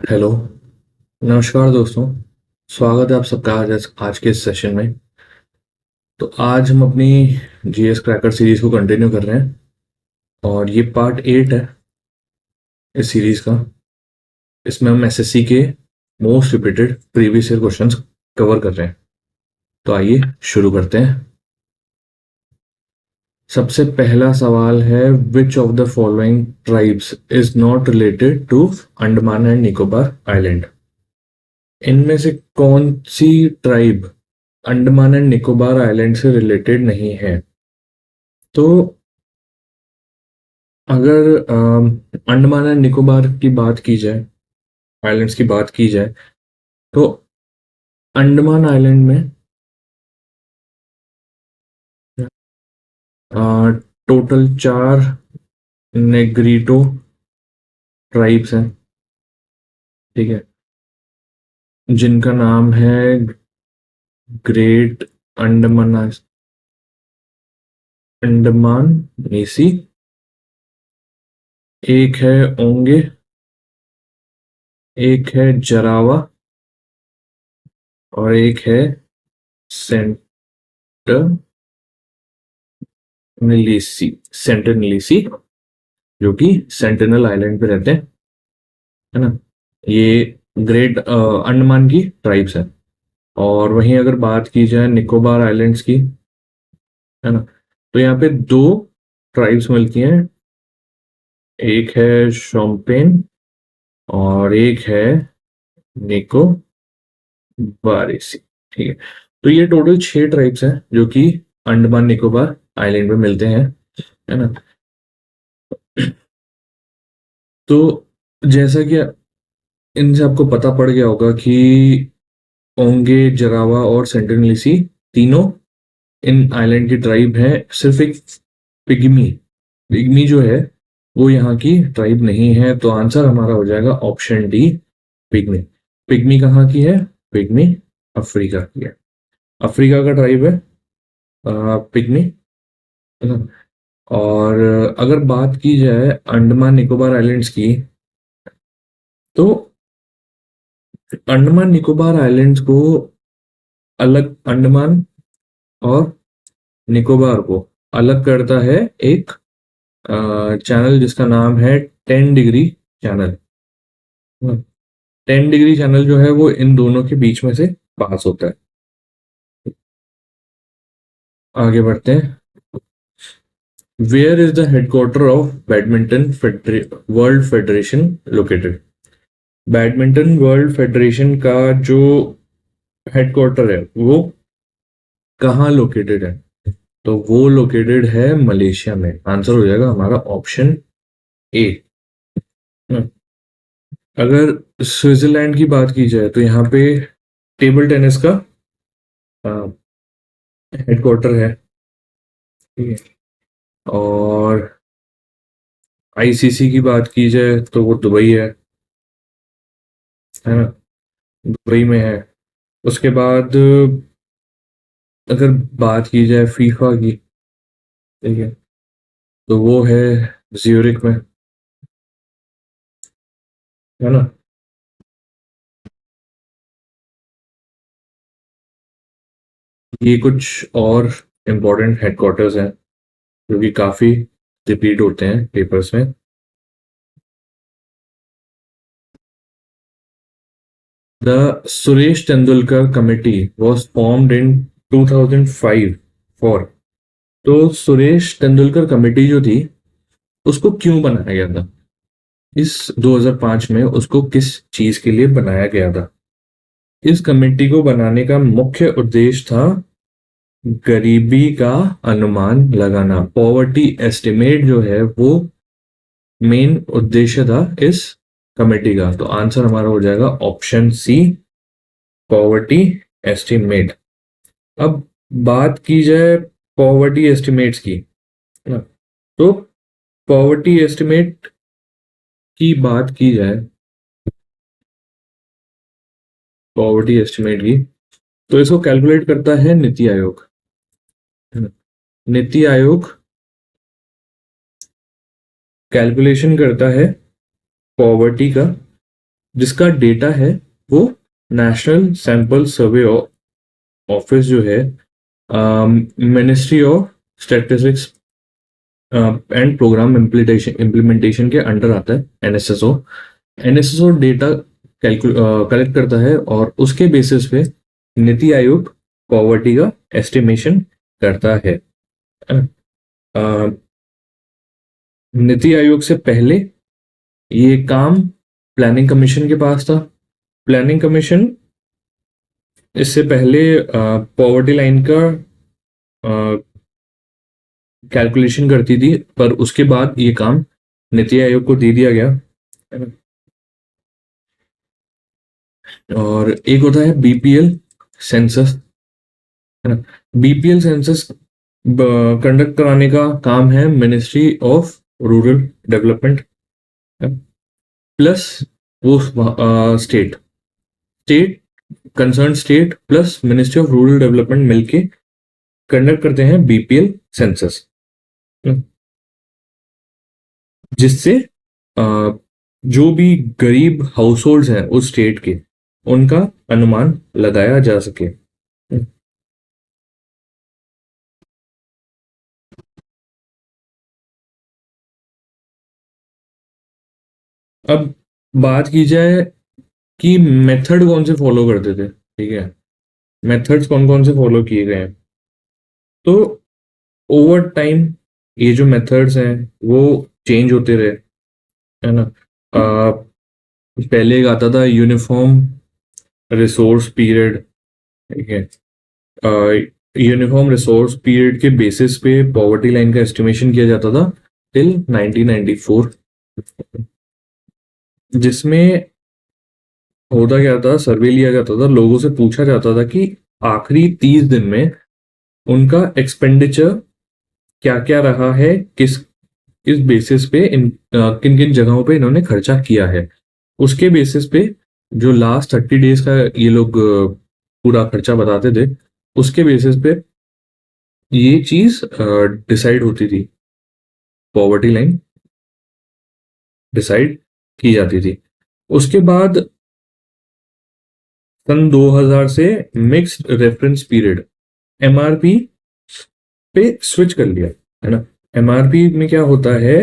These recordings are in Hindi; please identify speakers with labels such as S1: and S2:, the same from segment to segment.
S1: हेलो। नमस्कार दोस्तों। स्वागत है आप सबका आज के इस सेशन में। तो आज हम अपनी जीएस क्रैकर सीरीज को कंटिन्यू कर रहे हैं और ये पार्ट 8 है इस सीरीज का। इसमें हम एसएससी के most repeated previous year questions cover कर रहे हैं। तो आइए शुरू करते हैं। सबसे पहला सवाल है, which of the following tribes is not related to Andaman and Nicobar island. इनमें से कौन सी tribe Andaman and Nicobar island से रिलेटेड नहीं है। तो अगर अंडमान एंड निकोबार की बात की जाए, आइलैंड्स की बात की जाए, तो अंडमान आइलैंड में टोटल 4 नेग्रीटो ट्राइब्स हैं। ठीक है, जिनका नाम है ग्रेट अंडमान अंडमान निसी। एक है ओंगे, एक है जरावा और एक है सेंटरनलीसी, जो कि सेंटिनल आइलैंड पे रहते हैं, है ना। ये ग्रेट अंडमान की ट्राइब्स है। और वहीं अगर बात की जाए निकोबार आइलैंड्स की, है ना, तो यहाँ पे 2 ट्राइब्स मिलती हैं। एक है शोम्पेन और एक है निकोबारेसी। ठीक है, तो ये टोटल 6 ट्राइब्स हैं जो कि अंडमान निकोबार आइलैंड में मिलते हैं, है ना। तो जैसा कि इनसे आपको पता पड़ गया होगा कि ओंगे, जरावा और सेंटिनलीसी तीनों इन आइलैंड की ट्राइब है। सिर्फ एक पिग्मी पिग्मी जो है वो यहाँ की ट्राइब नहीं है। तो आंसर हमारा हो जाएगा ऑप्शन डी, पिग्मी। पिग्मी कहाँ की है? पिग्मी अफ्रीका की है। अफ्रीका का ट्राइब है पिग्मी, है ना। और अगर बात की जाए अंडमान निकोबार आइलैंड्स की, तो अंडमान निकोबार आइलैंड्स को अलग, अंडमान और निकोबार को अलग करता है एक चैनल जिसका नाम है 10 डिग्री चैनल। 10 डिग्री चैनल जो है वो इन दोनों के बीच में से पास होता है। आगे बढ़ते हैं। Where is the headquarter of Badminton World Federation located. Badminton World Federation का जो हेडक्वार्टर है वो कहाँ लोकेटेड है? तो वो लोकेटेड है मलेशिया में। आंसर हो जाएगा हमारा ऑप्शन ए। अगर स्विट्जरलैंड की बात की जाए तो यहाँ पे टेबल टेनिस का हेडक्वार्टर है। ठीक है, और आईसीसी की बात की जाए तो वो दुबई है ना, दुबई में है। उसके बाद अगर बात की जाए फीफा की, ठीक है, तो वो है ज्यूरिक में, है ना। ये कुछ और इम्पोर्टेंट हेडक्वार्टर्स हैं जो कि काफी रिपीट होते हैं पेपर्स में। The Suresh Tendulkar Committee was formed in 2005 for, तो सुरेश तेंदुलकर कमेटी जो थी उसको क्यों बनाया गया था? इस 2005 में उसको किस चीज के लिए बनाया गया था? इस कमेटी को बनाने का मुख्य उद्देश्य था गरीबी का अनुमान लगाना। पॉवर्टी एस्टिमेट जो है वो मेन उद्देश्य था इस कमेटी का। तो आंसर हमारा हो जाएगा ऑप्शन सी, पॉवर्टी एस्टिमेट। अब बात की जाए पॉवर्टी एस्टिमेट्स की, है ना, तो पॉवर्टी एस्टिमेट की बात की जाए, पॉवर्टी एस्टिमेट की, तो इसको कैलकुलेट करता है नीति आयोग, है ना। नीति आयोग कैलकुलेशन करता है पॉवर्टी का जिसका डेटा है वो नेशनल सैंपल सर्वे ऑफिस जो है ministry of Statistics and Programme Implementation के अंडर आता है। एनएसएसओ डेटा कलेक्ट करता है और उसके बेसिस पे नीति आयोग पॉवर्टी का एस्टिमेशन करता है। नीति आयोग से पहले ये काम प्लानिंग कमीशन के पास था। प्लानिंग कमीशन इससे पहले पॉवर्टी लाइन का कैलकुलेशन करती थी, पर उसके बाद ये काम नीति आयोग को दे दिया गया। और एक होता है बीपीएल सेंसस, है ना। बीपीएल सेंसस कंडक्ट कराने का काम है ministry of rural development plus वो state state concern state plus ministry of rural development मिलके कंडक्ट करते हैं बीपीएल सेंसस, जिससे जो भी गरीब हाउस होल्ड हैं उस स्टेट के, उनका अनुमान लगाया जा सके। अब बात की जाए कि मेथड कौन से फॉलो करते थे, ठीक है, मेथड्स कौन कौन से फॉलो किए गए हैं। तो ओवर टाइम ये जो मेथड्स हैं वो चेंज होते रहे, है ना। पहले एक आता था यूनिफॉर्म रिसोर्स पीरियड, ठीक है। यूनिफॉर्म रिसोर्स पीरियड के बेसिस पे पॉवर्टी लाइन का एस्टिमेशन किया जाता था टिल 1994, जिसमें होता क्या था, सर्वे लिया जाता था, लोगों से पूछा जाता था कि आखिरी 30 दिन में उनका एक्सपेंडिचर क्या क्या रहा है, किस बेसिस पे किन किन जगहों पे इन्होंने खर्चा किया है। उसके बेसिस पे जो लास्ट 30 डेज का ये लोग पूरा खर्चा बताते थे, उसके बेसिस पे ये चीज डिसाइड होती थी, पॉवर्टी लाइन डिसाइड की जाती थी। उसके बाद सन 2000 से मिक्स्ड रेफरेंस पीरियड एमआरपी पे स्विच कर लिया, है ना। एमआरपी में क्या होता है,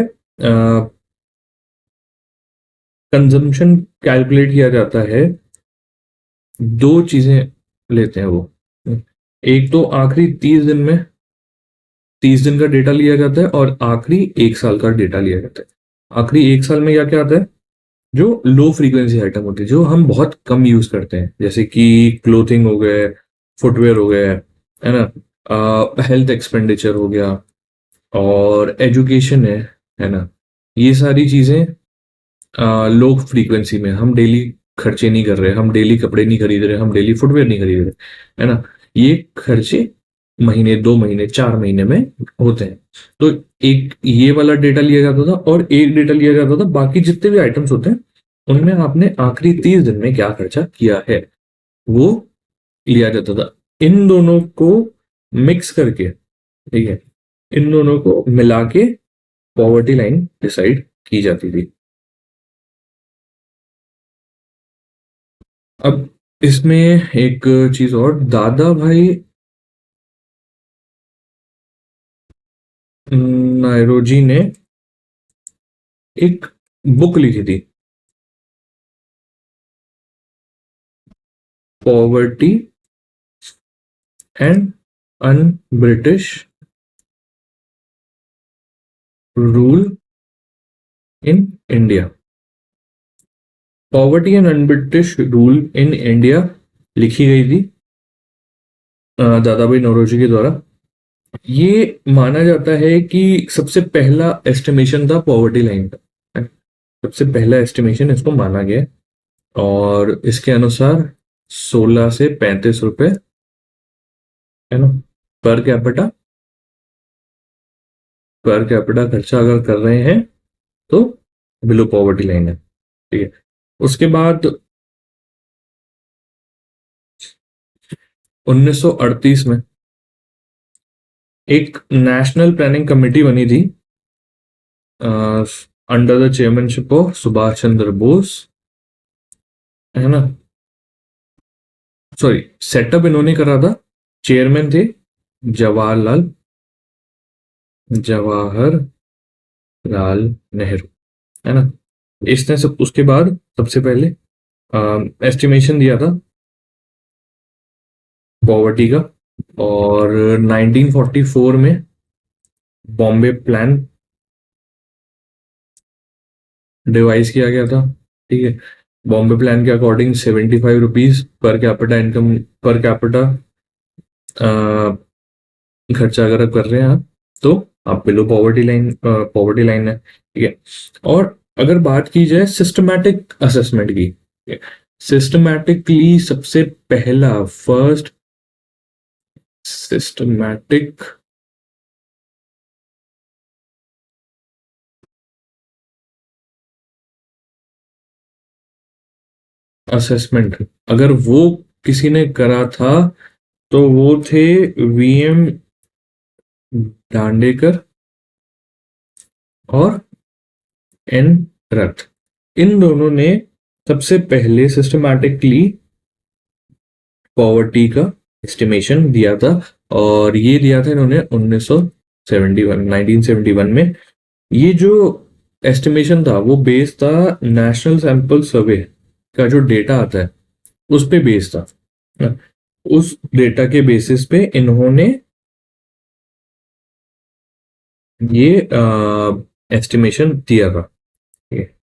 S1: कंजम्पशन कैलकुलेट किया जाता है, दो चीजें लेते हैं वो। एक तो आखिरी 30 दिन का डेटा लिया जाता है और आखिरी एक साल का डेटा लिया जाता है। आखिरी एक साल में क्या क्या आता है, जो लो फ्रीक्वेंसी आइटम होते हैं जो हम बहुत कम यूज करते हैं, जैसे कि क्लोथिंग हो गए, फुटवेयर हो गए, है ना, हेल्थ एक्सपेंडिचर हो गया और एजुकेशन है ना। ये सारी चीजें लो फ्रीक्वेंसी में हम डेली खर्चे नहीं कर रहे, हम डेली कपड़े नहीं खरीद रहे, हम डेली फुटवेयर नहीं खरीद रहे, है ना। ये खर्चे महीने 2 महीने 4 महीने में होते हैं। तो एक ये वाला डेटा लिया जाता था और एक डेटा लिया जाता था बाकी जितने भी आइटम्स होते हैं उनमें आपने आखिरी 30 दिन में क्या खर्चा किया है वो लिया जाता था। इन दोनों को मिक्स करके, ठीक है, इन दोनों को मिला के पॉवर्टी लाइन डिसाइड की जाती थी। अब इसमें एक चीज और, दादा भाई नायरोजी ने एक बुक लिखी थी, poverty and un British rule in India. Poverty and un British rule in India लिखी गई थी दादा भाई नौरोजी के द्वारा। ये माना जाता है कि सबसे पहला एस्टिमेशन था पॉवर्टी लाइन का, सबसे पहला एस्टिमेशन इसको माना गया और इसके अनुसार 16 से 35 रुपए, है ना, पर कैपिटा खर्चा अगर कर रहे हैं तो बिलो पॉवर्टी लाइन है, ठीक है। उसके बाद 1938 में एक नेशनल प्लानिंग कमेटी बनी थी under the chairmanship of Subhash Chandra Bose, है ना, सॉरी, सेटअप इन्होंने करा था, चेयरमैन थे जवाहरलाल जवाहरलाल नेहरू, है ना। इसने सब उसके बाद सबसे पहले एस्टिमेशन दिया था पॉवर्टी का, और 1944 में बॉम्बे प्लान डिवाइस किया गया था, ठीक है। बॉम्बे प्लान के according 75 rupees per capita income, per capita खर्चा अगर आप कर रहे हैं आप, तो आप बिलो पॉवर्टी लाइन है, ठीक है। और अगर बात की जाए सिस्टमैटिक असेसमेंट की, सिस्टमैटिकली सबसे पहला फर्स्ट सिस्टमैटिक असेसमेंट अगर वो किसी ने करा था, तो वो थे वीएम दांडेकर और एन रथ। इन दोनों ने सबसे पहले सिस्टमैटिकली पॉवर्टी का एस्टिमेशन दिया था, और ये दिया था इन्होंने 1971 में। ये जो एस्टिमेशन था वो बेस्ड था नेशनल सैंपल सर्वे का जो डेटा आता है उस पे बेस्ड था। उस डेटा के बेसिस पे इन्होंने ये एस्टिमेशन दिया था, ठीक है।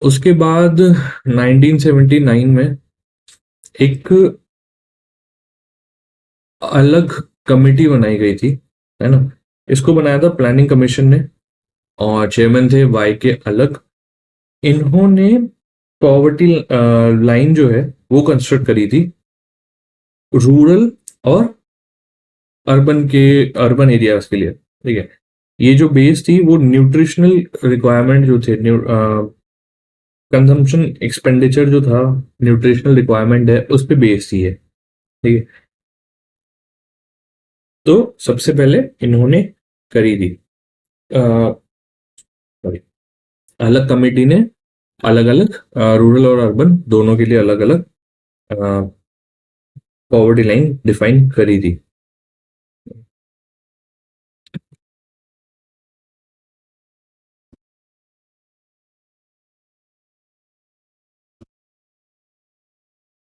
S1: उसके बाद 1979 में एक अलग कमेटी बनाई गई थी, है ना। इसको बनाया था प्लानिंग कमीशन ने, और चेयरमैन थे वाई के अलग। इन्होंने पॉवर्टी लाइन जो है वो कंस्ट्रक्ट करी थी रूरल और अर्बन एरियाज के लिए, ठीक है। ये जो बेस थी वो न्यूट्रिशनल रिक्वायरमेंट जो थे, कंजम्पशन एक्सपेंडिचर जो था, न्यूट्रिशनल रिक्वायरमेंट है उस पे बेस थी है, ठीक है। तो सबसे पहले इन्होंने करी थी, sorry, अलग कमेटी ने अलग अलग रूरल और अर्बन दोनों के लिए अलग अलग पॉवर्टी लाइन डिफाइन करी थी।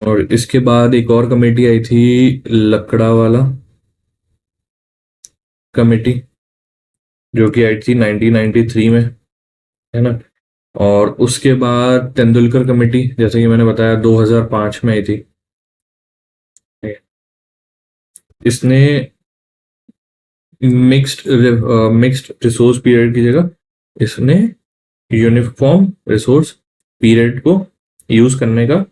S1: और इसके बाद एक और कमेटी आई थी, लकड़ा वाला कमेटी, जो कि आई थी 1993 में, है ना। और उसके बाद तेंदुलकर कमेटी, जैसे कि मैंने बताया 2005 में आई थी। इसने मिक्स्ड रिसोर्स पीरियड की जगह इसने यूनिफॉर्म रिसोर्स पीरियड को यूज करने का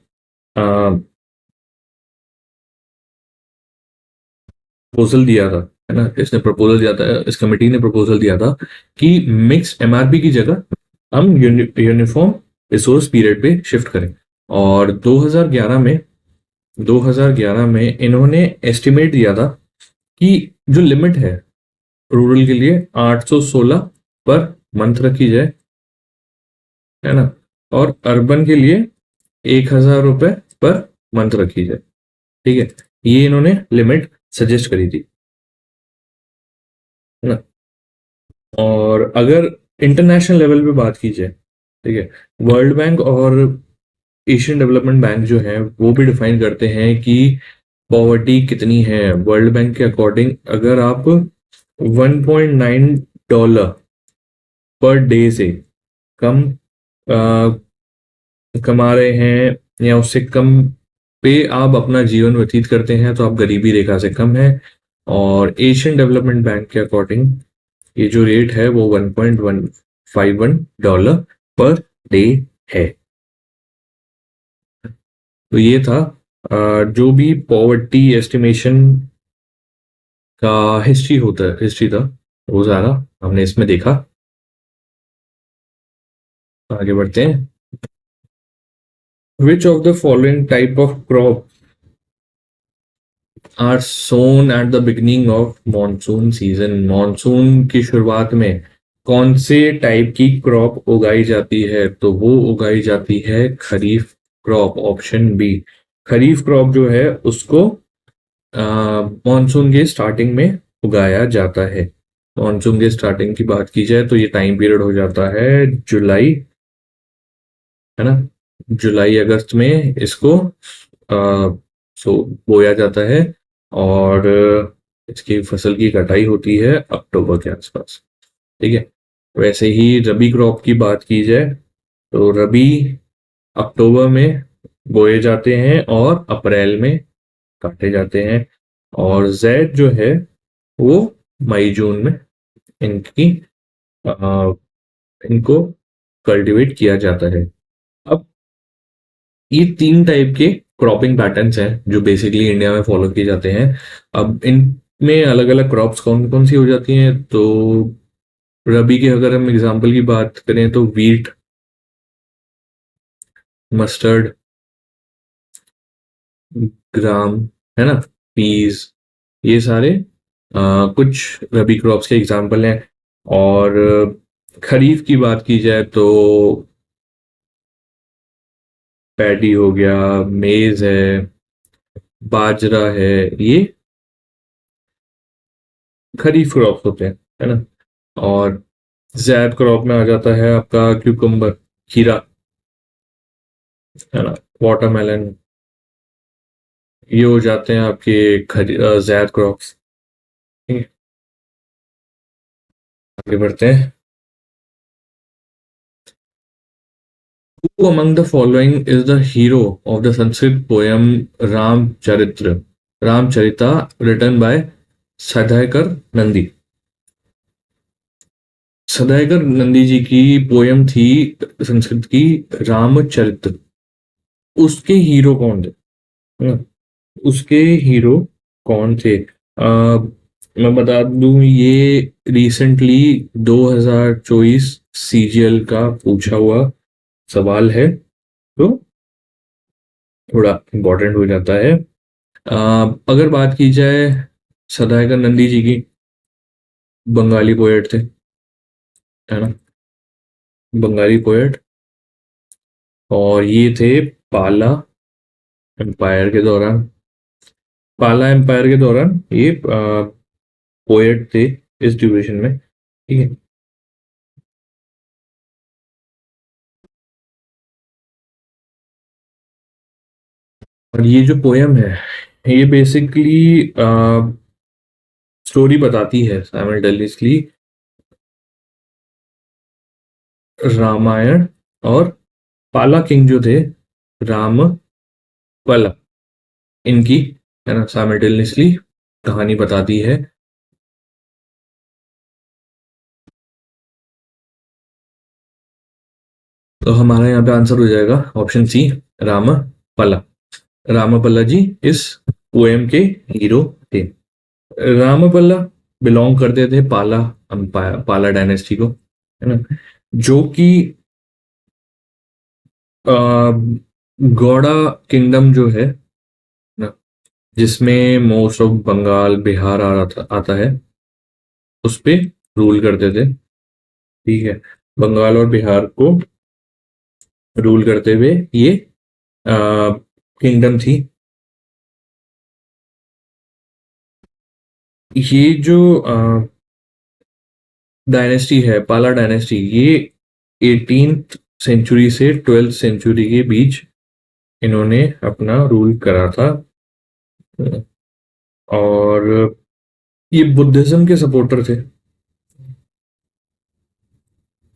S1: प्रपोजल दिया था, है ना। इसने प्रपोजल दिया था, इस कमेटी ने प्रपोजल दिया था कि मिक्स एमआरपी की जगह हम यूनिफॉर्म रिसोर्स पीरियड पे शिफ्ट करें। और 2011 में इन्होंने एस्टिमेट दिया था कि जो लिमिट है रूरल के लिए 816 पर मंथ रखी जाए, है ना। और अर्बन के लिए 1000 रुपए पर मंथ रखी जाए, ठीक है। ये इन्होंने लिमिट सजेस्ट करी थी, है ना। और अगर इंटरनेशनल लेवल पे बात की जाए, ठीक है, वर्ल्ड बैंक और एशियन डेवलपमेंट बैंक जो है वो भी डिफाइन करते हैं कि पॉवर्टी कितनी है। वर्ल्ड बैंक के अकॉर्डिंग अगर आप 1.9 डॉलर पर डे से कम कमा रहे हैं, या उससे कम पे आप अपना जीवन व्यतीत करते हैं, तो आप गरीबी रेखा से कम है। और एशियन डेवलपमेंट बैंक के अकॉर्डिंग ये जो रेट है वो 1.151 डॉलर पर डे है। तो ये था जो भी पॉवर्टी एस्टिमेशन का हिस्ट्री था वो सारा हमने इसमें देखा। आगे बढ़ते हैं। Which of the following type of crop are sown at the beginning of monsoon season. Monsoon की शुरुआत में कौन से टाइप की क्रॉप उगाई जाती है? तो वो उगाई जाती है खरीफ क्रॉप, ऑप्शन बी। खरीफ क्रॉप जो है उसको मॉनसून के स्टार्टिंग में उगाया जाता है। मॉनसून के स्टार्टिंग की बात की जाए तो ये टाइम पीरियड हो जाता है जुलाई, है ना? जुलाई अगस्त में इसको सो बोया जाता है, और इसकी फसल की कटाई होती है अक्टूबर के आसपास। ठीक है। वैसे ही रबी क्रॉप की बात की जाए तो रबी अक्टूबर में बोए जाते हैं और अप्रैल में काटे जाते हैं, और जैद जो है वो मई जून में इनकी आ, इनको कल्टीवेट किया जाता है। अब ये तीन टाइप के क्रॉपिंग पैटर्न्स हैं जो बेसिकली इंडिया में फॉलो किए जाते हैं। अब इनमें अलग अलग क्रॉप्स कौन कौन सी हो जाती हैं, तो रबी के अगर हम एग्जांपल की बात करें तो वीट, मस्टर्ड, ग्राम, है ना, पीज, ये सारे कुछ रबी क्रॉप्स के एग्जांपल हैं। और खरीफ की बात की जाए तो पैडी हो गया, मेज है, बाजरा है, ये खरीफ क्रॉप होते हैं, है ना? और ज़ैद क्रॉप में आ जाता है आपका क्यूकम्बर, खीरा, है ना, वाटरमेलन, ये हो जाते हैं आपके ज़ैद क्रॉप्स। ठीक है, आगे बढ़ते हैं। Who among the following is the hero of the Sanskrit poem Ramcharita, written by Sadhaikar Nandi? सदाइकर Nandi ji की पोयम थी संस्कृत की रामचरित। उसके हीरो कौन थे? है ना? उसके हीरो कौन थे? मैं बता दूं, ये रिसेंटली 2024 सीजीएल का पूछा हुआ सवाल है, तो थोड़ा इम्पोर्टेंट हो जाता है। अगर बात की जाए सदाइकर नंदी जी की, बंगाली पोएट थे, है ना, बंगाली पोएट। और ये थे पाला एम्पायर के दौरान, पाला एम्पायर के दौरान ये पोएट थे इस ड्यूरेशन में। ठीक है। और ये जो पोयम है ये बेसिकली स्टोरी बताती है साइमल्टेनियसली रामायण और पाला किंग जो थे, राम पला, इनकी, है ना, साइमल्टेनियसली कहानी बताती है। तो हमारा यहाँ पे आंसर हो जाएगा ऑप्शन सी, राम पला। रामपल्ला जी इस पोएम के हीरो थे। रामपल्ला बिलोंग करते थे पाला अंपायर, पाला डायनेस्टी को, है ना, जो कि गौड़ा किंगडम जो है ना, जिसमें मोस्ट ऑफ बंगाल बिहार आता है, उस पे रूल करते थे। ठीक है। बंगाल और बिहार को रूल करते हुए ये किंगडम थी। ये जो डायनेस्टी है, पाला डायनेस्टी, ये 18th सेंचुरी से 12th सेंचुरी के बीच इन्होंने अपना रूल करा था। और ये बुद्धिज्म के सपोर्टर थे।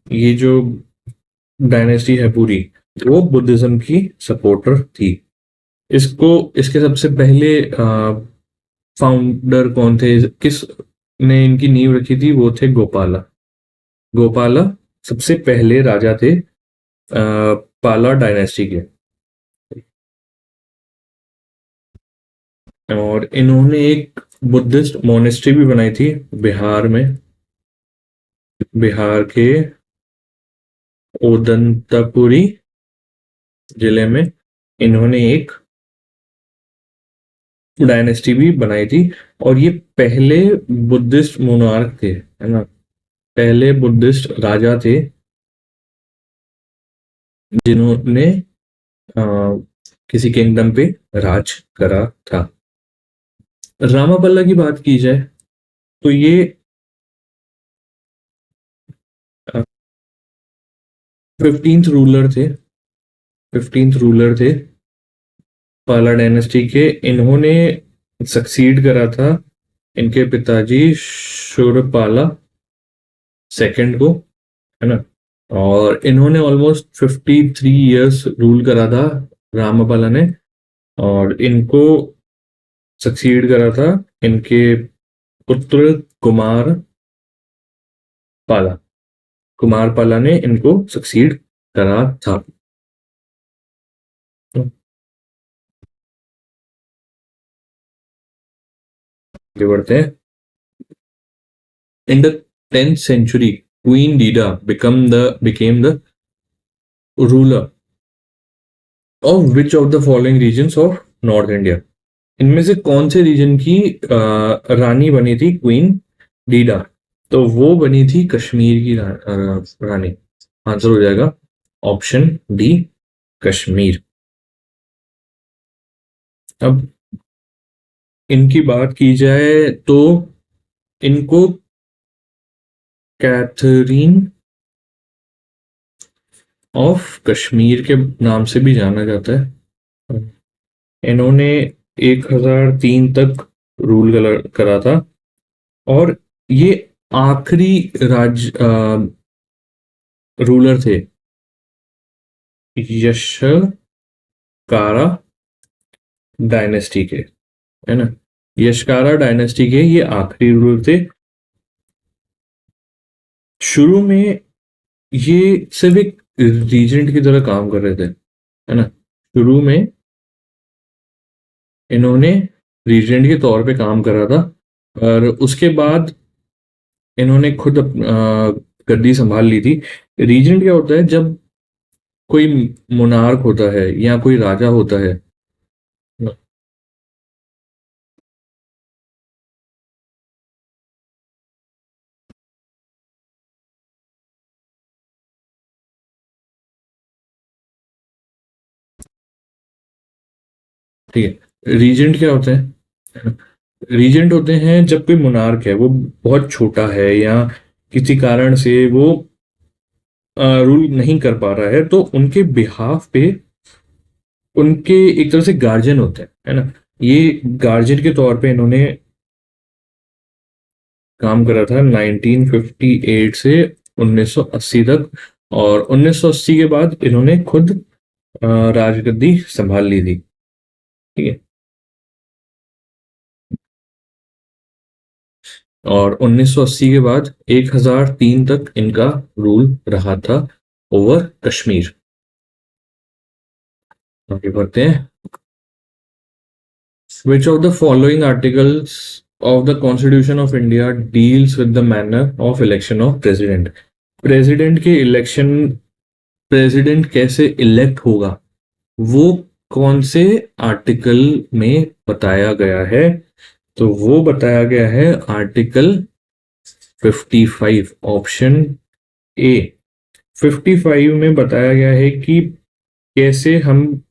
S1: ये जो डायनेस्टी है पूरी, वो बुद्धिज्म की सपोर्टर थी। इसको, इसके सबसे पहले फाउंडर कौन थे, किस ने इनकी नींव रखी थी, वो थे गोपाला। गोपाला सबसे पहले राजा थे पाला डायनेस्टी के। और इन्होंने एक बुद्धिस्ट मोनेस्ट्री भी बनाई थी बिहार में, बिहार के ओदंतापुरी जिले में इन्होंने एक डायनेस्टी भी बनाई थी। और ये पहले बुद्धिस्ट मोनार्क थे, है ना, पहले बुद्धिस्ट राजा थे जिन्होंने अ, किसी किंगडम पे राज करा था। रामापल्ला की बात की जाए तो ये 15th रूलर थे पाला डायनेस्टी के। इन्होंने सक्सीड करा था इनके पिताजी शूरपाला सेकंड को, है ना। और इन्होंने ऑलमोस्ट 53 इयर्स रूल करा था रामपाला ने। और इनको सक्सीड करा था इनके पुत्र कुमार पाला। कुमार पाला ने इनको सक्सीड करा था। आगे बढ़ते हैं। In the 10th century, Queen Dida became the ruler of which of the following regions of North India? इनमें से कौन से रीजन की रानी बनी थी क्वीन डीडा? तो वो बनी थी कश्मीर की रानी। आंसर हो जाएगा ऑप्शन डी, कश्मीर। अब इनकी बात की जाए तो इनको कैथरीन ऑफ कश्मीर के नाम से भी जाना जाता है। इन्होंने 1003 तक रूल करा था और ये आखिरी रूलर थे यशकारा डायनेस्टी के, है ना। यशकारा डायनेस्टी के ये आखिरी रूलर थे। शुरू में ये सिर्फ एक रीजेंट की तरह काम कर रहे थे, है ना। शुरू में इन्होंने रीजेंट के तौर पे काम करा था और उसके बाद इन्होंने खुद गद्दी संभाल ली थी। रीजेंट क्या होता है? जब कोई मोनार्क होता है या कोई राजा होता है। ठीक है, रीजेंट क्या होता है? रीजेंट होते हैं जब कोई मोनार्क है वो बहुत छोटा है या किसी कारण से वो रूल नहीं कर पा रहा है, तो उनके बिहाफ पे उनके एक तरह से गार्जियन होते हैं, है ना। ये गार्जियन के तौर पे इन्होंने काम करा था 1958 से 1980 तक। और 1980 के बाद इन्होंने खुद राजगद्दी संभाल ली थी। ठीक है। और 1980 के बाद 1003 तक इनका रूल रहा था ओवर कश्मीर। आगे बढ़ते हैं। Which of the following articles of the Constitution of India deals with the manner of election of president? President के इलेक्शन, प्रेसिडेंट कैसे इलेक्ट होगा, वो कौन से आर्टिकल में बताया गया है? तो वो बताया गया है आर्टिकल 55, ऑप्शन ए। 55 में बताया गया है कि कैसे हम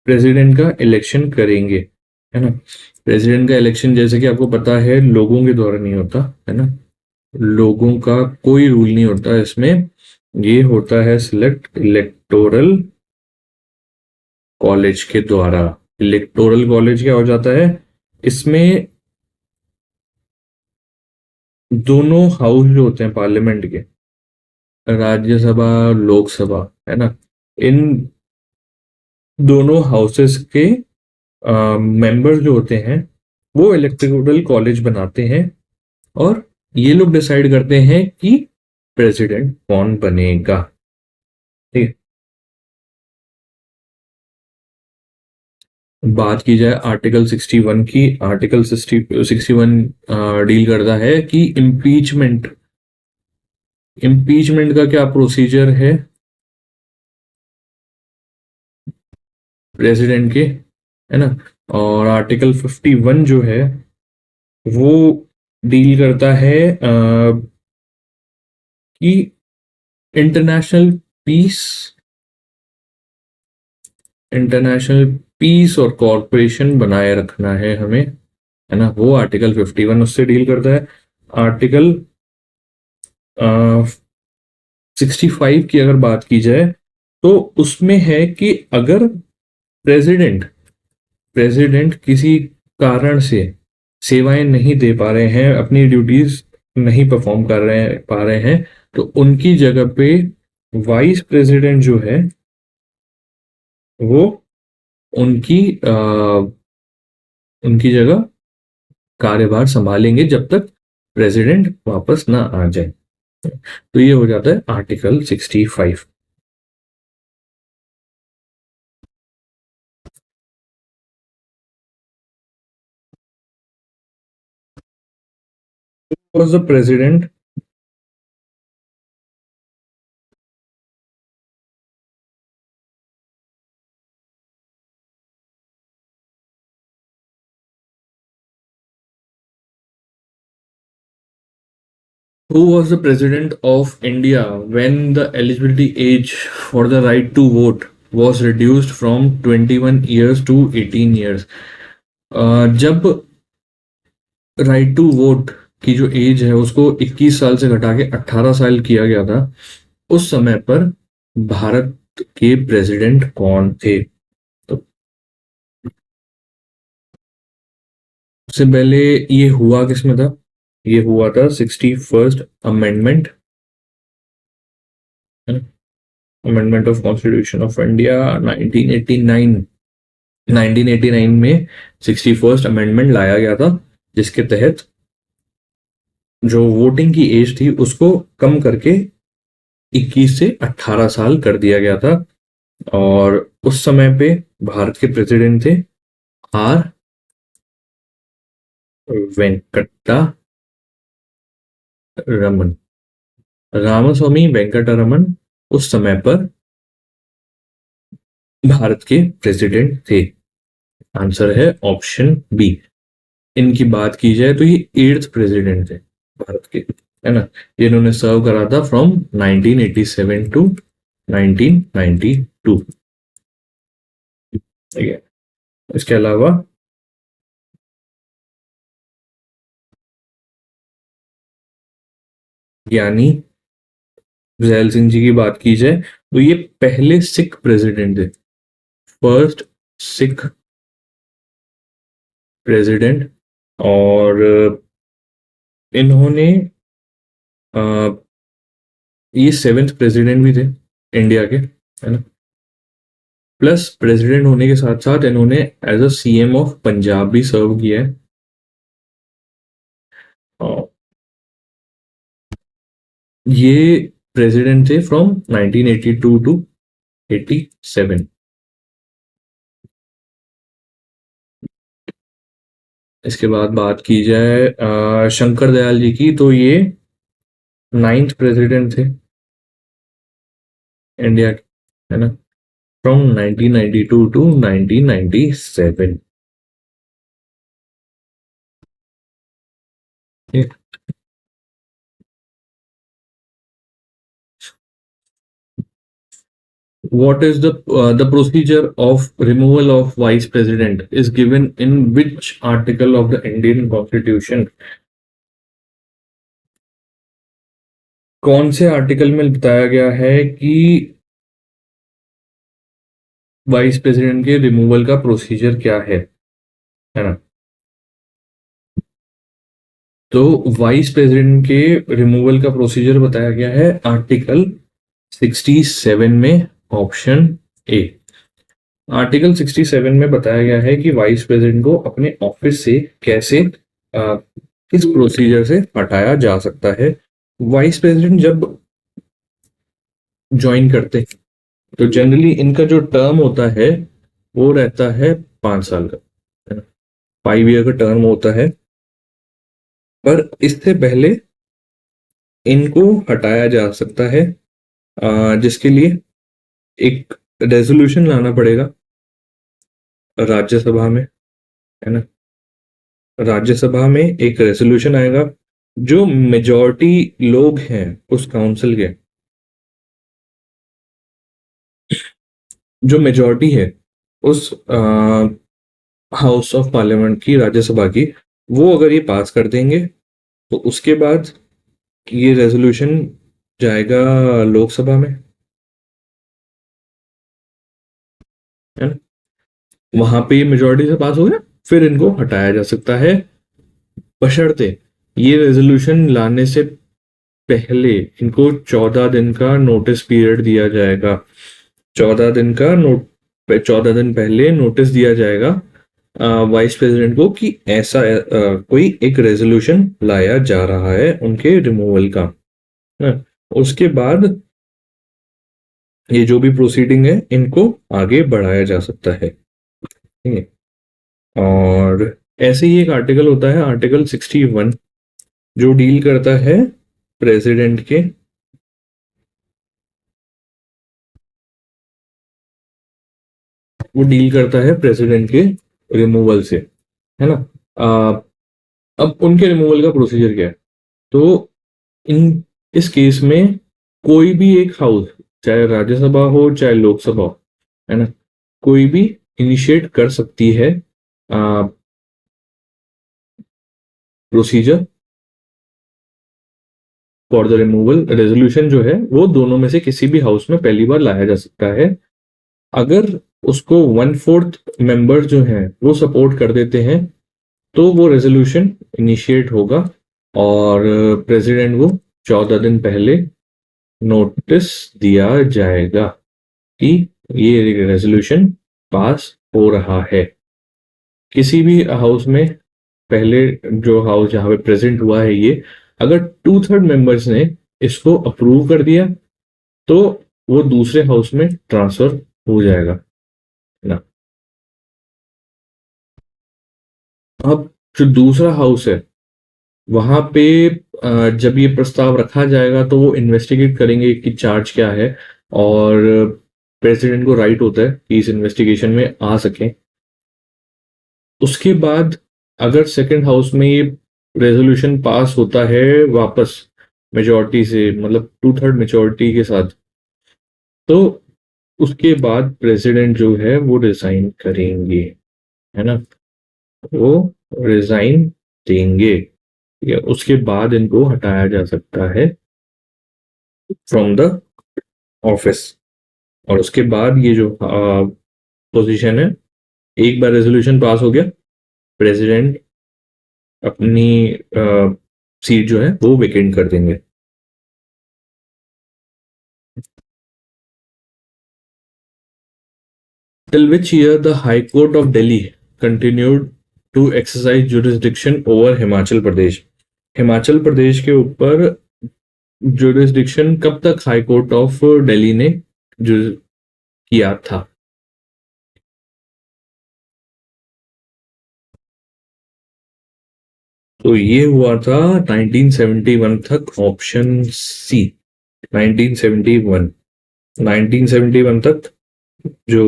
S1: प्रेसिडेंट का इलेक्शन करेंगे, है ना। प्रेसिडेंट का इलेक्शन जैसे कि आपको पता है लोगों के द्वारा नहीं होता, है ना। लोगों का कोई रूल नहीं होता इसमें। ये होता है सिलेक्ट इलेक्टोरल कॉलेज के द्वारा। इलेक्टोरल कॉलेज क्या हो जाता है? इसमें दोनों हाउस जो होते हैं पार्लियामेंट के, राज्यसभा, लोकसभा, है ना, इन दोनों हाउसेस के मेंबर्स जो होते हैं वो इलेक्टोरल कॉलेज बनाते हैं और ये लोग डिसाइड करते हैं कि प्रेसिडेंट कौन बनेगा। ठीक है। बात की जाए आर्टिकल 61 की। आर्टिकल 61 डील करता है कि इम्पीचमेंट, इम्पीचमेंट का क्या प्रोसीजर है प्रेसिडेंट के, है ना। और आर्टिकल 51 जो है वो डील करता है कि इंटरनेशनल पीस इंटरनेशनल पीस और कॉरपोरेशन बनाए रखना है हमें, है ना, वो आर्टिकल 51 उससे डील करता है। आर्टिकल 65 की अगर बात की जाए तो उसमें है कि अगर प्रेसिडेंट प्रेसिडेंट किसी कारण से सेवाएं नहीं दे पा रहे हैं, अपनी ड्यूटीज नहीं परफॉर्म कर रहे पा रहे हैं, तो उनकी जगह पे वाइस प्रेसिडेंट जो है वो उनकी उनकी जगह कार्यभार संभालेंगे जब तक प्रेसिडेंट वापस ना आ जाए। तो ये हो जाता है article 65। Was the president Who was the president of India when the eligibility age for the right to vote was reduced from 21 years to 18 years? जब राइट टू वोट की जो एज है उसको 21 साल से घटा के 18 साल किया गया था, उस समय पर भारत के प्रेसिडेंट कौन थे? तो सबसे पहले ये हुआ किसमें था? ये हुआ था 61st amendment, amendment of constitution of India 1989। 1989 में 61st अमेंडमेंट लाया गया था, जिसके तहत जो वोटिंग की एज थी उसको कम करके 21 से 18 साल कर दिया गया था। और उस समय पे भारत के प्रेसिडेंट थे आर वेंकटा रमन, रामास्वामी वेंकटरमन उस समय पर भारत के प्रेसिडेंट थे। आंसर है ऑप्शन बी। इनकी बात की जाए तो ये 8th प्रेसिडेंट थे भारत के, है ना, जिन्होंने सर्व करा था फ्रॉम 1987 टू 1992। ठीक है, इसके अलावा ज्ञानी जैल सिंह जी की बात की जाए तो ये पहले सिख प्रेसिडेंट थे, फर्स्ट सिख प्रेसिडेंट। और इन्होंने अ, ये 7th प्रेसिडेंट भी थे इंडिया के, है ना। प्लस प्रेसिडेंट होने के साथ साथ इन्होंने as a CM of Punjab भी सर्व किया है। और ये प्रेसिडेंट थे फ्रॉम 1982 टू 87। इसके बाद बात की जाए शंकर दयाल जी की, तो ये 9th प्रेसिडेंट थे इंडिया के, है ना, from 1992 to 1997। What is the procedure of removal of vice president is given in which article of the Indian Constitution? कौन से आर्टिकल में बताया गया है कि वाइस प्रेसिडेंट के रिमूवल का प्रोसीजर क्या है ना? तो वाइस प्रेसिडेंट के रिमूवल का प्रोसीजर बताया गया है आर्टिकल 67 में, ऑप्शन ए। आर्टिकल 67 में बताया गया है कि वाइस प्रेसिडेंट को अपने ऑफिस से कैसे किस प्रोसीजर से हटाया जा सकता है। वाइस प्रेसिडेंट जब ज्वाइन करते हैं तो जनरली इनका जो टर्म होता है वो रहता है 5 साल का, है ना, 5 ईयर का टर्म होता है। पर इससे पहले इनको हटाया जा सकता है, जिसके लिए एक रेजोल्यूशन लाना पड़ेगा राज्यसभा में, है ना। राज्यसभा में एक रेजोल्यूशन आएगा, जो मेजॉरिटी लोग हैं उस काउंसिल के, जो मेजॉरिटी है उस हाउस ऑफ पार्लियामेंट की, राज्यसभा की, वो अगर ये पास कर देंगे तो उसके बाद ये रेजोल्यूशन जाएगा लोकसभा में, है ना। वहां पे ये मेजोरिटी से पास हो गया, फिर इनको हटाया जा सकता है, बशर्ते ये रेजोल्यूशन लाने से पहले इनको 14 दिन का नोटिस पीरियड दिया जाएगा। 14 दिन का नोट 14 दिन पहले नोटिस दिया जाएगा वाइस प्रेसिडेंट को कि ऐसा कोई एक रेजोल्यूशन लाया जा रहा है उनके रिमूवल का, है। उसके बाद ये जो भी प्रोसीडिंग है इनको आगे बढ़ाया जा सकता है, ठीक है। और ऐसे ही एक आर्टिकल होता है, आर्टिकल 61, जो डील करता है प्रेसिडेंट के, वो डील करता है प्रेसिडेंट के रिमूवल से, है ना। आ, अब उनके रिमूवल का प्रोसीजर क्या है, तो इन इस केस में कोई भी एक हाउस, चाहे राज्यसभा हो चाहे लोकसभा हो, है ना, कोई भी इनिशिएट कर सकती है procedure for the removal. Resolution जो है वो दोनों में से किसी भी हाउस में पहली बार लाया जा सकता है, अगर उसको 1/4 मेंबर जो हैं वो सपोर्ट कर देते हैं तो वो रेजोल्यूशन इनिशिएट होगा, और प्रेसिडेंट को 14 दिन पहले नोटिस दिया जाएगा कि ये रेजोल्यूशन पास हो रहा है। किसी भी हाउस में पहले, जो हाउस जहां पे प्रेजेंट हुआ है ये, अगर 2/3 मेंबर्स ने इसको अप्रूव कर दिया तो वो दूसरे हाउस में ट्रांसफर हो जाएगा, है ना। अब जो दूसरा हाउस है वहां पे जब ये प्रस्ताव रखा जाएगा तो वो इन्वेस्टिगेट करेंगे कि चार्ज क्या है, और प्रेसिडेंट को राइट होता है कि इस इन्वेस्टिगेशन में आ सके। उसके बाद अगर सेकंड हाउस में ये रेजोल्यूशन पास होता है वापस मेजोरिटी से, मतलब 2/3 मेजोरिटी के साथ, तो उसके बाद प्रेसिडेंट जो है वो रिजाइन करेंगे, है ना, वो रिजाइन देंगे, या उसके बाद इनको हटाया जा सकता है फ्रॉम द ऑफिस। और उसके बाद ये जो पोजीशन है, एक बार रेजोल्यूशन पास हो गया, प्रेसिडेंट अपनी सीट जो है वो वेकेंट कर देंगे। Till which year the High Court of Delhi continued to exercise jurisdiction over Himachal Pradesh. Himachal Pradesh के ऊपर जुरिस्डिक्शन कब तक हाई कोर्ट ऑफ दिल्ली ने जो किया था? तो ये हुआ था 1971 तक, ऑप्शन सी, 1971, 1971 तक जो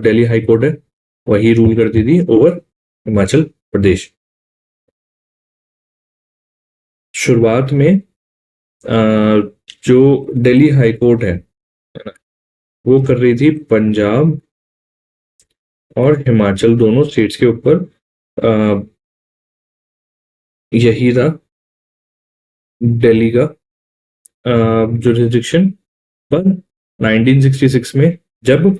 S1: दिल्ली हाई कोर्ट है वही रूल करती थी ओवर हिमाचल प्रदेश। शुरुआत में जो दिल्ली हाई कोर्ट है वो कर रही थी पंजाब और हिमाचल दोनों स्टेट्स के ऊपर, अ, यही था दिल्ली का जुरिस्डिक्शन। पर 1966 में जब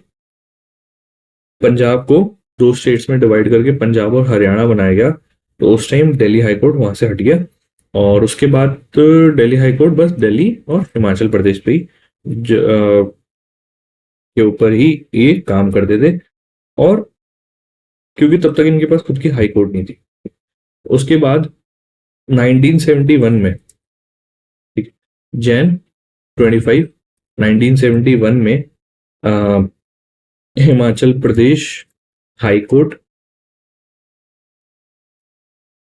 S1: पंजाब को दो स्टेट्स में डिवाइड करके पंजाब और हरियाणा बनाया गया, तो उस टाइम दिल्ली हाई कोर्ट वहां से हट गया, और उसके बाद दिल्ली हाई कोर्ट बस दिल्ली और हिमाचल प्रदेश पे ही के ऊपर ही ये काम करते थे, और क्योंकि तब तक इनके पास खुद की हाई कोर्ट नहीं थी। उसके बाद 1971 में, ठीक, जैन 25 1971 में अ, Himachal Pradesh high court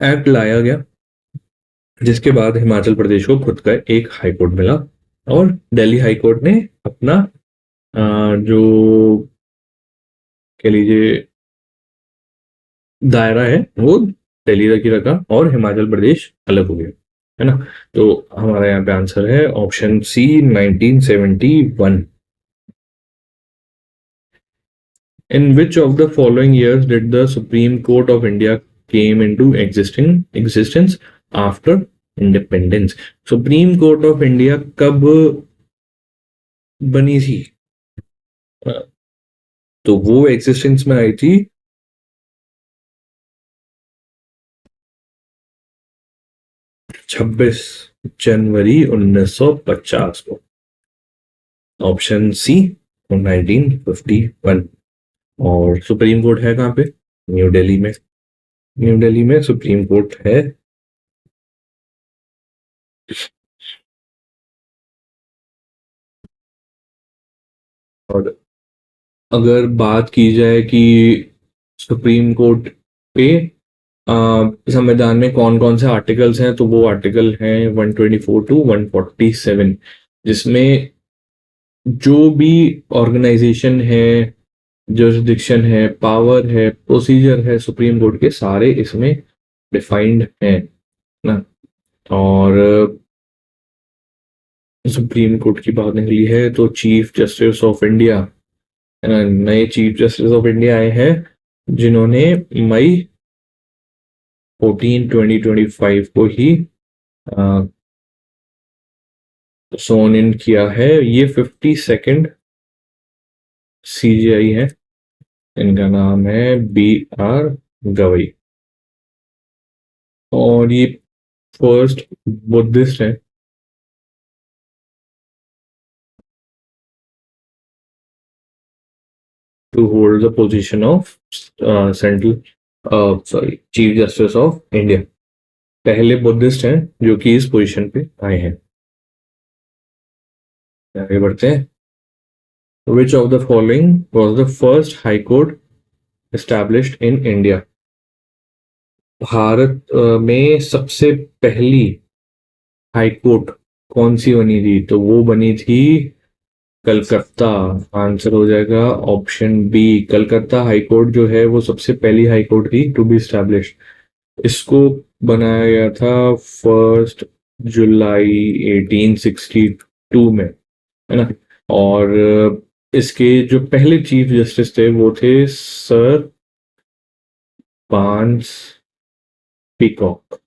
S1: act लाया गया, जिसके बाद हिमाचल प्रदेश को खुद का एक हाई कोर्ट मिला, और दिल्ली हाई कोर्ट ने अपना जो कह लीजिए दायरा है वो दिल्ली तक ही रखा और हिमाचल प्रदेश अलग हो गया, है ना। तो हमारा यहाँ पे आंसर है option C 1971। In which of the following years did the Supreme Court of India came into existing existence after independence? Supreme court of India कब बनी थी? अ, तो वो एग्जिस्टेंस में आई थी 26 जनवरी 1950 को। Option C 1951। और सुप्रीम कोर्ट है कहाँ पे? न्यू दिल्ली में। न्यू दिल्ली में सुप्रीम कोर्ट है। और अगर बात की जाए कि सुप्रीम कोर्ट पे संविधान में कौन कौन से आर्टिकल्स हैं, तो वो आर्टिकल हैं 124 टू 147, जिसमें जो भी ऑर्गेनाइजेशन है, जुरिस्डिक्शन है, पावर है, प्रोसीजर है सुप्रीम कोर्ट के, सारे इसमें डिफाइंड हैं ना। और सुप्रीम कोर्ट की बात निकली है तो चीफ जस्टिस ऑफ इंडिया, है ना, नए चीफ जस्टिस ऑफ इंडिया आए हैं जिन्होंने मई 14 2025 को ही सोन इन किया है। ये 52nd सीजीआई है। इनका नाम है BR गवई। और ये first Buddhist is to hold the position of central sorry Chief Justice of India. पहले बुद्धिस्ट हैं जो कि इस पोजीशन पे आए हैं। आगे बढ़ते हैं। Which of the following was the first high court established in India? Bharat में सबसे पहली हाई कोर्ट कौन सी बनी थी? तो वो बनी थी कलकत्ता। आंसर हो जाएगा option B. Calcutta High Court जो है वो सबसे पहली हाई कोर्ट थी टू बी स्टैब्लिश। इसको बनाया गया था 1 जुलाई 1862 में, है ना। और इसके जो पहले चीफ जस्टिस थे वो थे सर बांस पीकॉक।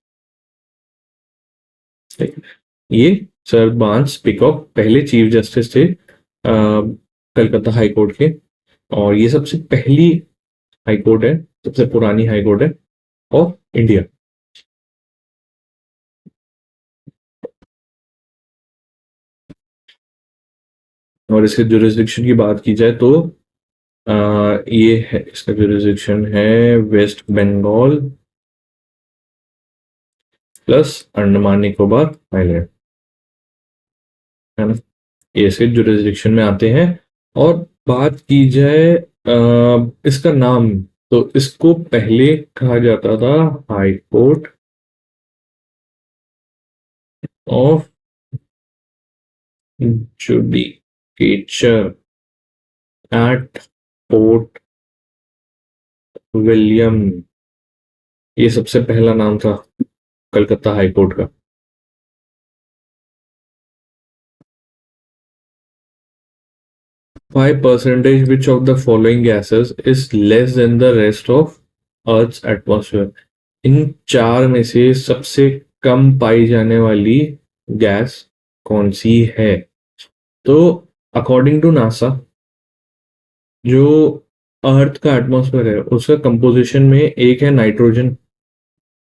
S1: ये सर बांस पीकॉक पहले चीफ जस्टिस थे कलकत्ता हाई कोर्ट के। और ये सबसे पहली हाई कोर्ट है, सबसे पुरानी हाई कोर्ट है ऑफ इंडिया। और इसके जुरिस्डिक्शन की बात की जाए तो ये है, इसका जुरिस्डिक्शन है वेस्ट बंगाल प्लस अंडमान निकोबार आइलैंड, है ना। ये इसके जुरिस्डिक्शन में आते हैं। और बात की जाए इसका नाम, तो इसको पहले कहा जाता था High Court of Judicature at Port William. ये सबसे पहला नाम था कलकत्ता हाई कोर्ट का। 5% which of the following gases is less than the rest of Earth's atmosphere? इन चार में से सबसे कम पाई जाने वाली गैस कौन सी है? तो अकॉर्डिंग टू नासा, जो अर्थ का एटमॉस्फेयर है उसका कंपोजिशन में एक है नाइट्रोजन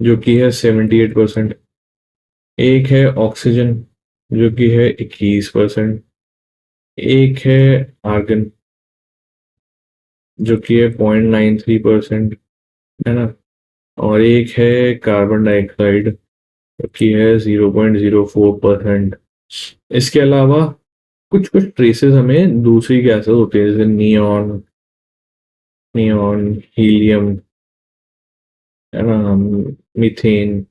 S1: जो कि है 78%, एक है ऑक्सीजन जो कि है 21%, एक है आर्गन जो कि है 0.93%, है ना। और एक है कार्बन डाइऑक्साइड जो कि है 0.04%। इसके अलावा कुछ कुछ ट्रेसेस हमें दूसरी गैसेस होती है जैसे नियॉन, हीलियम, है ना, मीथेन,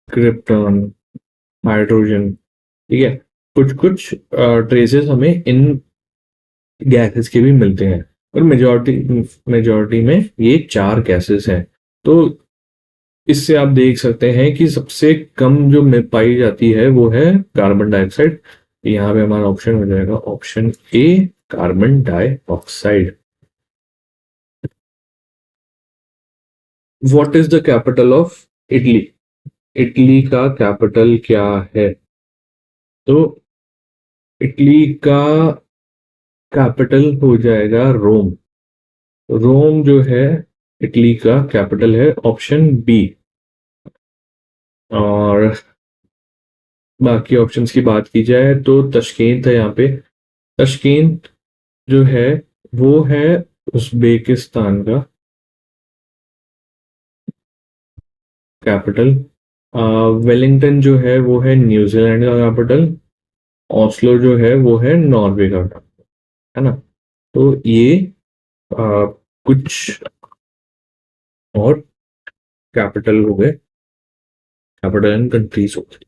S1: क्रिप्टॉन, हाइड्रोजन। ठीक है, कुछ कुछ ट्रेसेस हमें इन गैसेस के भी मिलते हैं, और मेजॉरिटी में ये 4 गैसेस हैं। तो इससे आप देख सकते हैं कि सबसे कम जो पाई जाती है वो है कार्बन डाइऑक्साइड। यहाँ पे हमारा ऑप्शन हो जाएगा option A, carbon dioxide. What is the capital of Italy? Italy का कैपिटल क्या है? तो इटली का कैपिटल हो जाएगा रोम। रोम जो है इटली का कैपिटल है, ऑप्शन बी। और बाकी ऑप्शंस की बात की जाए तो तशकींत है यहाँ पे। तशकींत जो है वो है उज़्बेकिस्तान का कैपिटल। वेलिंगटन जो है वो है न्यूजीलैंड का कैपिटल। ऑस्लो जो है वो है नॉर्वे का, है ना। तो ये कुछ और कैपिटल हो गए, कैपिटल एंड कंट्रीज हो गए।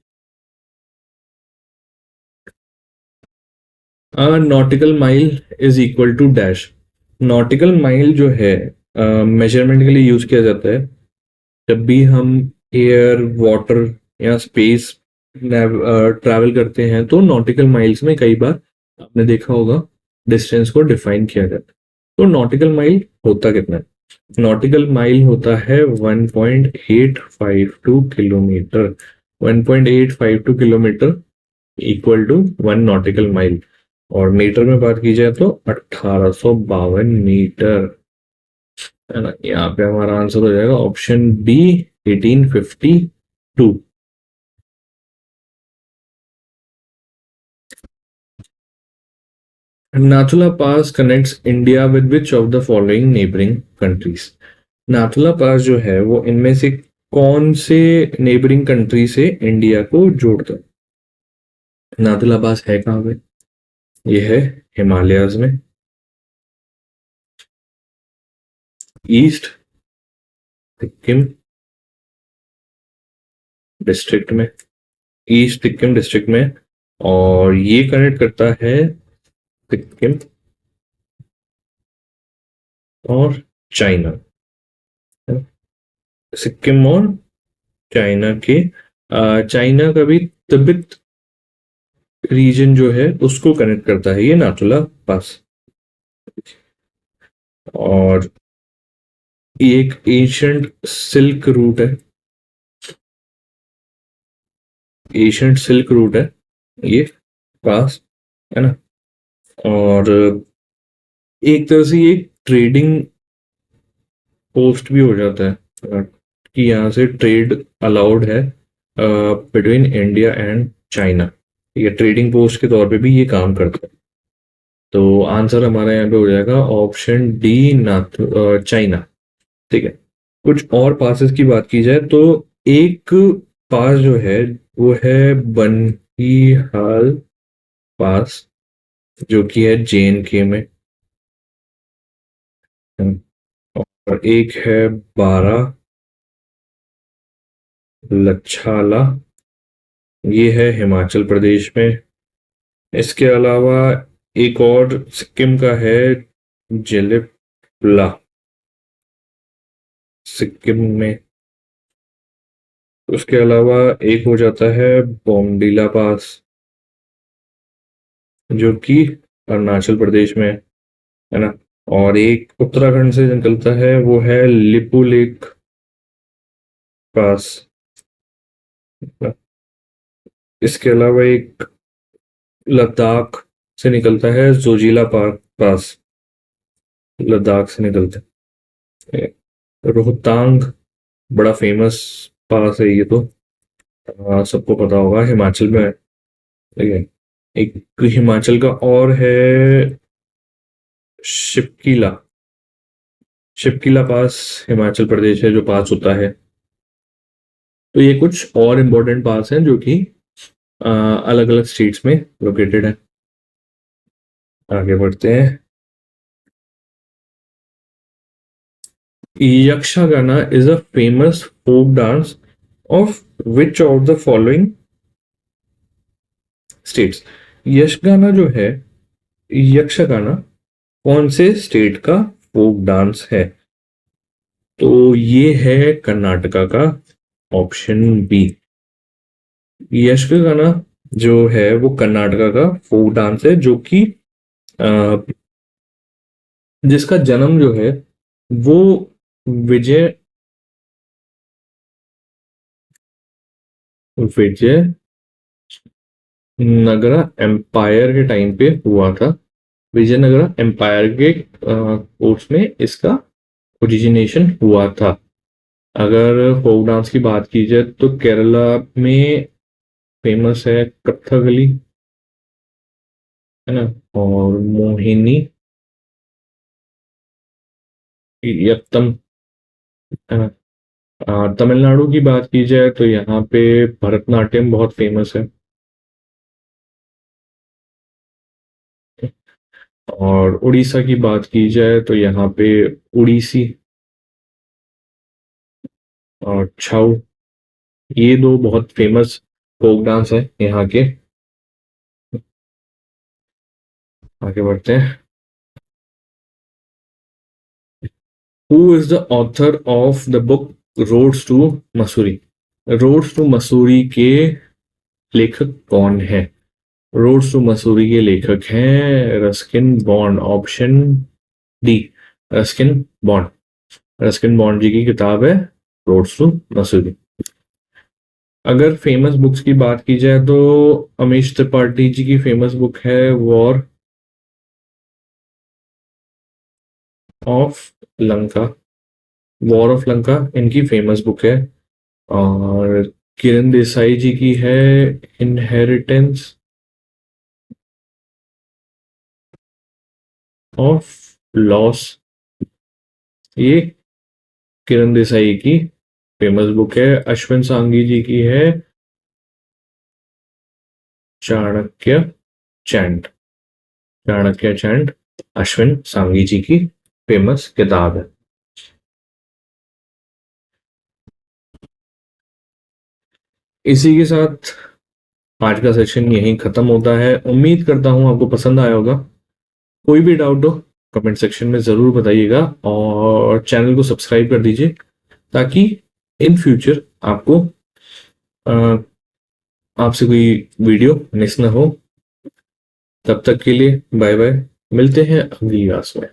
S1: Nautical mile is equal to dash. Nautical mile जो है मेजरमेंट के लिए यूज किया जाता है जब भी हम एयर, वाटर या स्पेस ट्रैवल करते हैं, तो नॉटिकल माइल्स में कई बार आपने देखा होगा डिस्टेंस को डिफाइन किया जाता है। तो नॉटिकल माइल होता कितना है? नॉटिकल माइल होता है 1.852 kilometre. 1.852 kilometre equal to 1 nautical mile. और मीटर में बात की जाए तो 1852 मीटर, है ना। यहाँ पे हमारा आंसर हो जाएगा option B, 1852। Nathula pass connects India with which of the following neighbouring countries? Nathula pass जो है वो इनमें से कौन से नेबरिंग कंट्री से इंडिया को जोड़ता है? नाथुला पास है कहाँ पे? ये है हिमालयाज में, ईस्ट सिक्किम डिस्ट्रिक्ट में, ईस्ट सिक्किम डिस्ट्रिक्ट में। और ये कनेक्ट करता है सिक्किम और चाइना, सिक्किम और चाइना के। चाइना का भी तिब्बत रीजन जो है उसको कनेक्ट करता है ये नाथुला पास। और ये एक एशियंट सिल्क रूट है, एशियंट सिल्क रूट है ये पास, है ना। और एक तरह से ये ट्रेडिंग पोस्ट भी हो जाता है, कि यहाँ से ट्रेड अलाउड है बिटवीन इंडिया एंड चाइना। ये ट्रेडिंग पोस्ट के तौर पे भी ये काम करता है। तो आंसर हमारा यहाँ पे हो जाएगा ऑप्शन डी, नाथ चाइना। ठीक है। कुछ और पासेस की बात की जाए तो एक पास जो है वो है बनिहाल पास, जो कि है JNK में। और एक है बारा लच्छाला, ये है हिमाचल प्रदेश में। इसके अलावा एक और सिक्किम का है जेलेपला, सिक्किम में। उसके अलावा एक हो जाता है बोमडीला पास, जो कि अरुणाचल प्रदेश में है ना। और एक उत्तराखंड से निकलता है वो है लिपुलेख पास। इसके अलावा एक लद्दाख से निकलता है जोजिला पास, लद्दाख से निकलता है। रोहतांग बड़ा फेमस पास है ये तो, सबको पता होगा, हिमाचल में है। ठीक है। एक हिमाचल का और है शिपकीला, शिपकीला पास हिमाचल प्रदेश है जो पास होता है। तो ये कुछ और इम्पोर्टेंट पास हैं जो कि अलग अलग स्टेट्स में लोकेटेड है। आगे बढ़ते हैं। Yakshagana is a famous folk dance of which of the following states? Yakshagana जो है, यक्षगाना कौन से स्टेट का फोक डांस है? तो ये है कर्नाटका का, ऑप्शन बी। यश का गाना जो है वो कर्नाटका का फोक डांस है, जो कि अ, जिसका जन्म जो है वो विजय विजय नगरा एम्पायर के टाइम पे हुआ था। विजयनगरा एम्पायर के कोर्स में इसका ओरिजिनेशन हुआ था। अगर फोक डांस की बात की जाए तो केरला में फेमस है कथकली, है ना, और मोहिनी यत्तम, है ना। तमिलनाडु की बात की जाए तो यहाँ पे भरतनाट्यम बहुत फेमस है। और उड़ीसा की बात की जाए तो यहाँ पे उड़ीसी और छऊ, ये दो बहुत फेमस फोक डांस है यहाँ के। आगे बढ़ते हैं। Who is the author of the book Roads to Mussoorie? Roads to Mussoorie के लेखक कौन है? रोड्स टू मसूरी के लेखक हैं Ruskin Bond, option D, Ruskin Bond. Ruskin Bond ji की किताब है रोड्स टू मसूरी। अगर फेमस बुक्स की बात की जाए तो अमीश त्रिपाठी जी की फेमस बुक है war of Lanka. War of Lanka इनकी फेमस बुक है। और किरण देसाई जी की है इनहेरिटेंस ऑफ लॉस। ये किरण देसाई की फेमस बुक है। अश्विन सांगी जी की है चाणक्य चैंट। चाणक्य चैंट अश्विन सांगी जी की फेमस किताब है। इसी के साथ आज का सेशन यहीं खत्म होता है। उम्मीद करता हूं आपको पसंद आया होगा। कोई भी डाउट हो कमेंट सेक्शन में ज़रूर बताइएगा और चैनल को सब्सक्राइब कर दीजिए ताकि इन फ्यूचर आपको अ, आपसे कोई वीडियो मिस ना हो। तब तक के लिए बाय बाय। मिलते हैं अगली क्लास में।